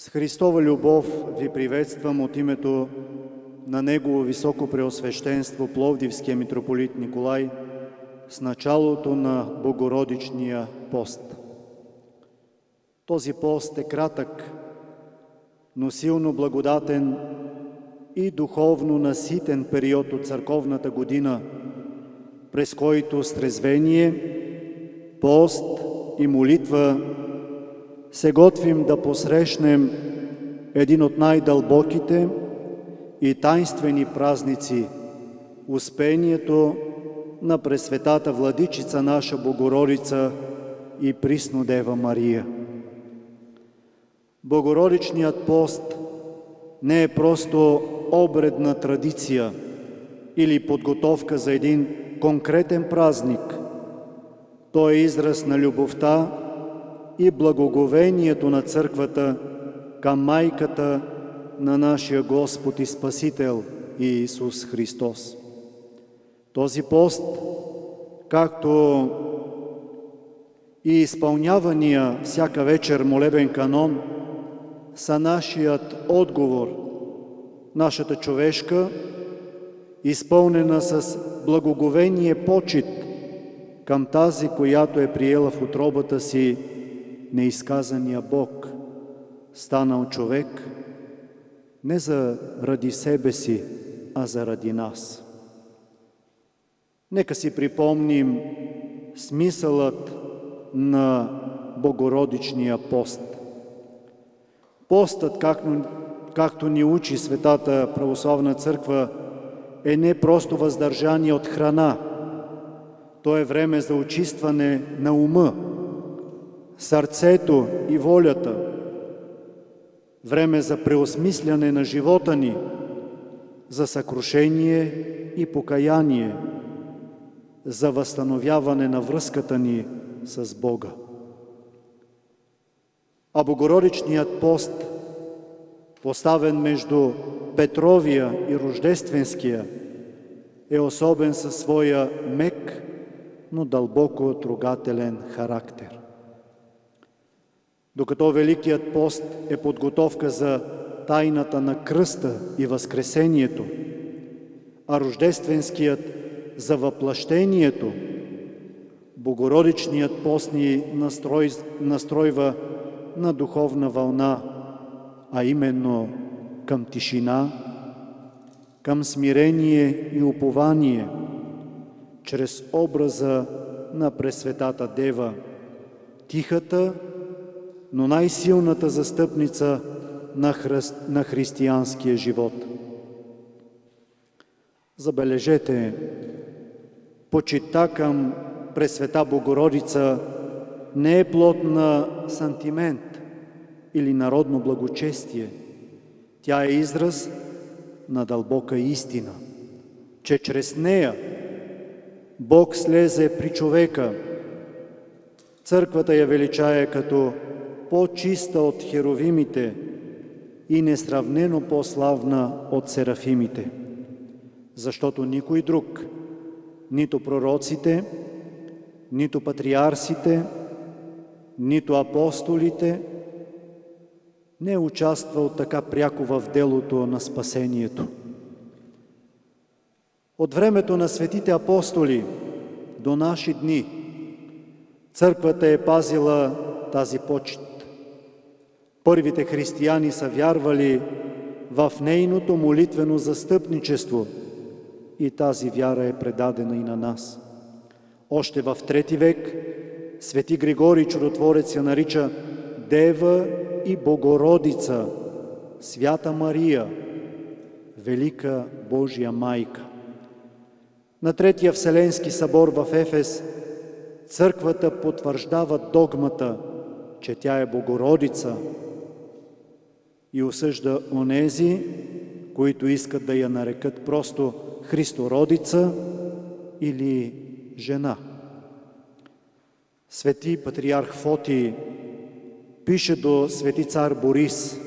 С Христова любов ви приветствам от името на Негово Високо Преосвещенство Пловдивския митрополит Николай с началото на Богородичния пост. Този пост е кратък, но силно благодатен и духовно наситен период от църковната година, през който с трезвение, пост и молитва се готвим да посрещнем един от най-дълбоките и тайнствени празници – Успението на Пресветата Владичица наша Богородица и Присно Дева Мария. Богородичният пост не е просто обредна традиция или подготовка за един конкретен празник. Той е израз на любовта и благоговението на Църквата към Майката на нашия Господ и Спасител Иисус Христос. Този пост, както и изпълнявания всяка вечер молебен канон, са нашият отговор, нашата човешка, изпълнена с благоговение почит към тази, която е приела в утробата си неизказания Бог, станал човек, не заради себе си, а заради нас. Нека си припомним смисълът на Богородичния пост. Постът, както ни учи Светата Православна Църква, е не просто въздържание от храна. То е време за очистване на ума, сърцето и волята, време за преосмисляне на живота ни, за съкрушение и покаяние, за възстановяване на връзката ни с Бога. А Богородичният пост, поставен между Петровия и Рождественския, е особен със своя мек, но дълбоко трогателен характер. Докато Великият пост е подготовка за тайната на кръста и възкресението, а Рождественският за въплъщението, Богородичният пост ни настройва на духовна вълна, а именно към тишина, към смирение и упование, чрез образа на Пресветата Дева, тихата, но най-силната застъпница на християнския живот. Забележете, почитта към Пресвета Богородица не е плод на сантимент или народно благочестие. Тя е израз на дълбока истина, че чрез нея Бог слезе при човека. Църквата я величае като по-чиста от херовимите и несравнено по-славна от серафимите, защото никой друг, нито пророците, нито патриарсите, нито апостолите не е участвал така пряко в делото на спасението. От времето на светите апостоли до наши дни Църквата е пазила тази почит. Първите християни са вярвали в нейното молитвено застъпничество и тази вяра е предадена и на нас. Още в III век свети Григорий Чудотворец я нарича Дева и Богородица, Свята Мария, Велика Божия Майка. На Третия Вселенски събор в Ефес Църквата потвърждава догмата, че тя е Богородица и осъжда онези, които искат да я нарекат просто Христородица или жена. Свети патриарх Фотий пише до свети цар Борис,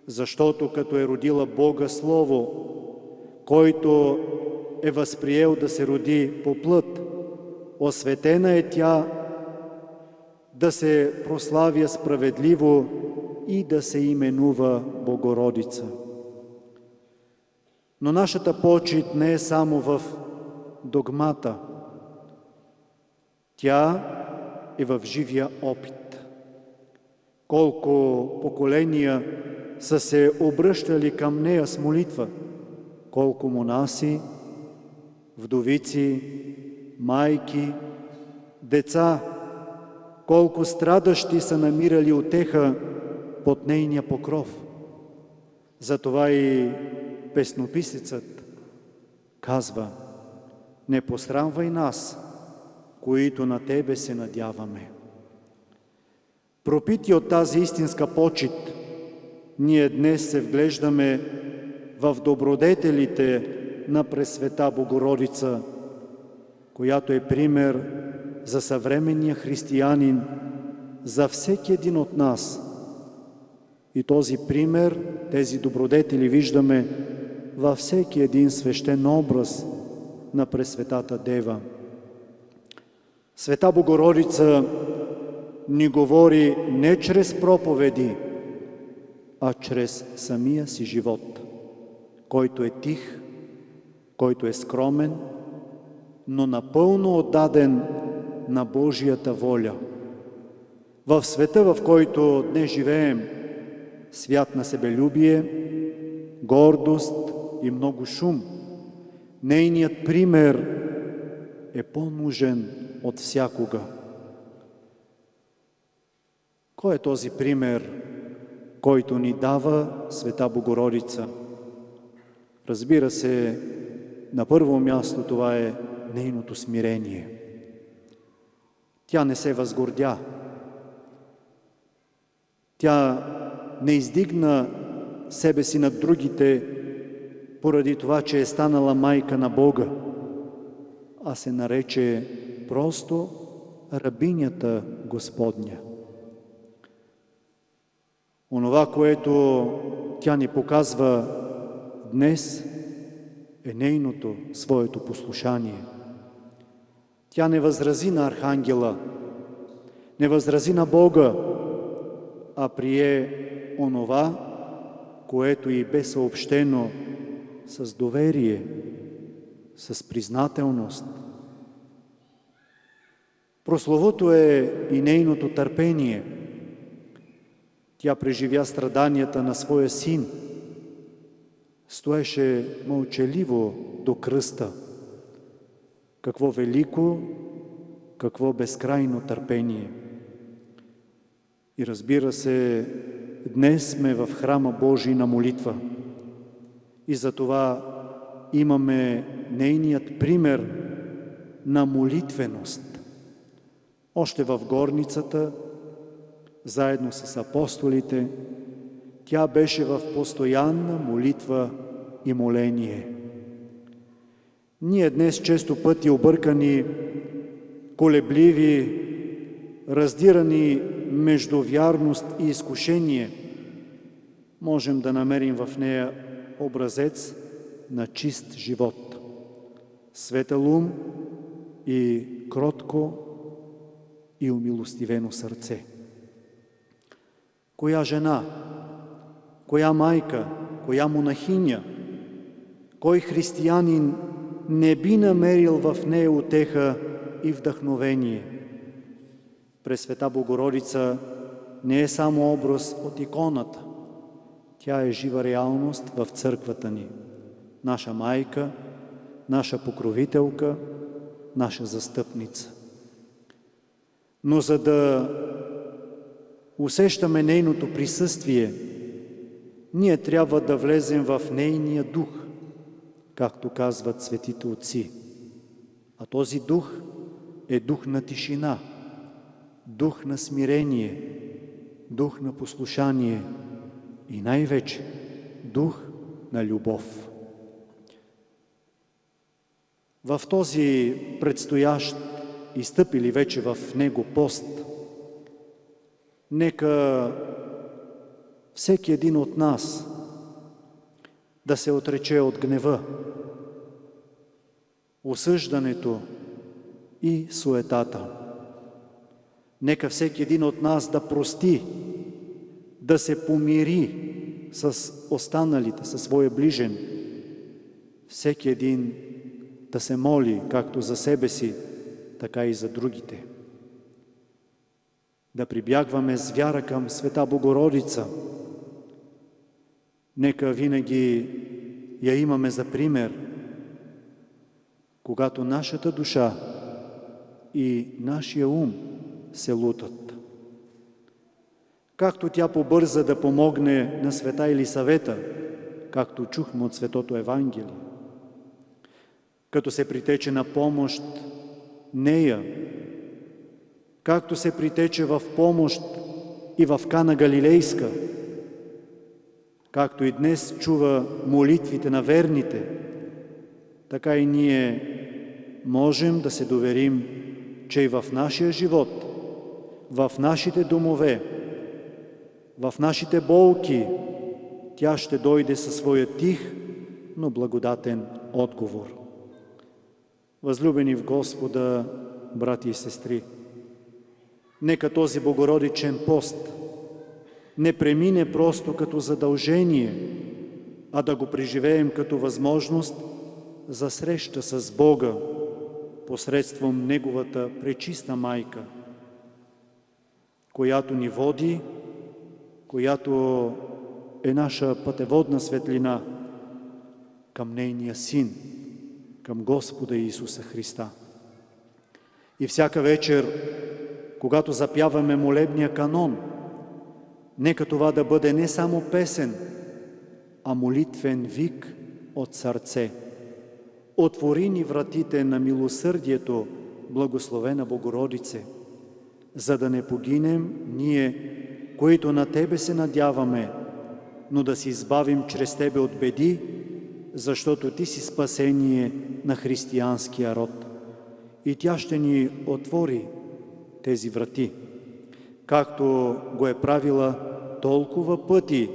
защото като е родила Бога Слово, който е възприел да се роди по плът, осветена е тя да се прославя справедливо и да се именува Богородица. Но нашата почит не е само в догмата. Тя е в живия опит. Колко поколения са се обръщали към нея с молитва, колко монаси, вдовици, майки, деца, колко страдащи са намирали утеха под нейния покров. Затова и песнописецът казва: не посрамвай нас, които на Тебе се надяваме. Пропити от тази истинска почит, ние днес се вглеждаме в добродетелите на Пресвета Богородица, която е пример за съвременния християнин, за всеки един от нас. И този пример, тези добродетели виждаме във всеки един свещен образ на Пресветата Дева. Света Богородица ни говори не чрез проповеди, а чрез самия си живот, който е тих, който е скромен, но напълно отдаден на Божията воля. В света, в който днес живеем, свят на себелюбие, гордост и много шум, нейният пример е по-нужен от всякога. Кой е този пример, който ни дава Света Богородица? Разбира се, на първо място това е нейното смирение. Тя не се възгордя. Тя не издигна себе си над другите поради това, че е станала майка на Бога, а се нарече просто рабинята Господня. Онова, което тя ни показва днес, е нейното, своето послушание. Тя не възрази на архангела, не възрази на Бога, а прие онова, което й бе съобщено с доверие, с признателност. Прословото е и нейното търпение. Тя преживя страданията на своя син, стоеше мълчаливо до кръста. Какво велико, какво безкрайно търпение! И разбира се, днес сме в храма Божий на молитва. И затова имаме нейният пример на молитвеност. Още в горницата, заедно с апостолите, тя беше в постоянна молитва и моление. Ние днес често пъти объркани, колебливи, раздирани между вярност и изкушение, можем да намерим в нея образец на чист живот, светъл ум и кротко и умилостивено сърце. Коя жена, коя майка, коя монахиня, кой християнин не би намерил в нея утеха и вдъхновение? Пресвета Богородица не е само образ от иконата. Тя е жива реалност в църквата ни. Наша майка, наша покровителка, наша застъпница. Но за да усещаме нейното присъствие, ние трябва да влезем в нейния дух, както казват светите отци. А този дух е дух на тишина, дух на смирение, дух на послушание и най-вече дух на любов. В този предстоящ и стъпили вече в него пост, нека всеки един от нас да се отрече от гнева, осъждането и суетата. Нека всеки един от нас да прости, да се помири с останалите, със своя ближен. Всеки един да се моли както за себе си, така и за другите. Да прибягваме с вяра към Света Богородица. Нека винаги я имаме за пример, когато нашата душа и нашия ум се лутат. Както тя побърза да помогне на света Елисавета, както чухме от Светото Евангелие, като се притече на помощ нея, както се притече в помощ и в Кана Галилейска, както и днес чува молитвите на верните, така и ние можем да се доверим, че и в нашия живот, в нашите домове, в нашите болки, тя ще дойде със своя тих, но благодатен отговор. Възлюбени в Господа, брати и сестри, нека този Богородичен пост не премине просто като задължение, а да го преживеем като възможност за среща с Бога посредством Неговата пречиста майка, която ни води, която е наша пътеводна светлина към нейния Син, към Господа Исуса Христа. И всяка вечер, когато запяваме молебния канон, нека това да бъде не само песен, а молитвен вик от сърце. Отвори ни вратите на милосърдието, благословена Богородице, за да не погинем ние, които на Тебе се надяваме, но да се избавим чрез Тебе от беди, защото Ти си спасение на християнския род. И тя ще ни отвори тези врати, както го е правила толкова пъти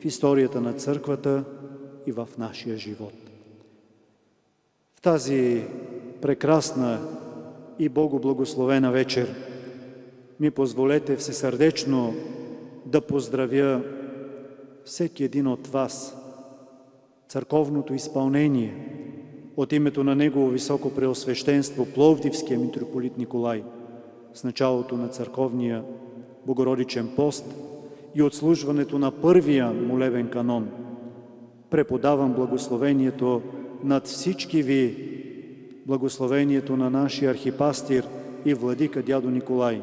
в историята на църквата и в нашия живот. В тази прекрасна и богоблагословена вечер ми позволете всесърдечно да поздравя всеки един от вас, църковното изпълнение от името на Негово Високо Преосвещенство Пловдивския митрополит Николай с началото на църковния Богородичен пост и отслужването на първия молебен канон. Преподавам благословението над всички ви, благословението на нашия архипастир и владика дядо Николай.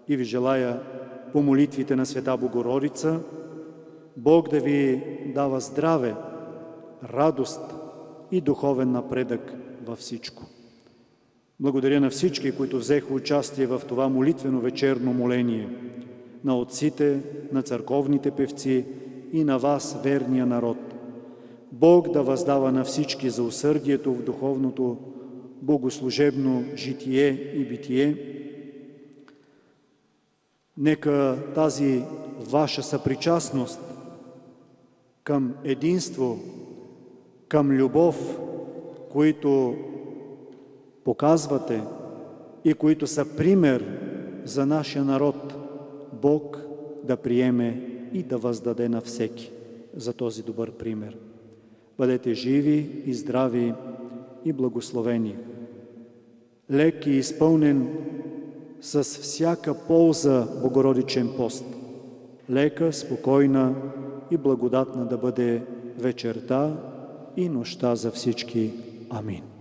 И ви желая по молитвите на Света Богородица Бог да ви дава здраве, радост и духовен напредък във всичко. Благодаря на всички, които взеха участие в това молитвено вечерно моление, на отците, на църковните певци и на вас, верния народ. Бог да въздава на всички за усърдието в духовното богослужебно житие и битие. Нека тази ваша съпричастност към единство, към любов, които показвате и които са пример за нашия народ, Бог да приеме и да въздаде на всеки за този добър пример. Бъдете живи и здрави и благословени. Лек и изпълнен с всяка полза Богородичен пост. Лека, спокойна и благодатна да бъде вечерта и нощта за всички. Амин.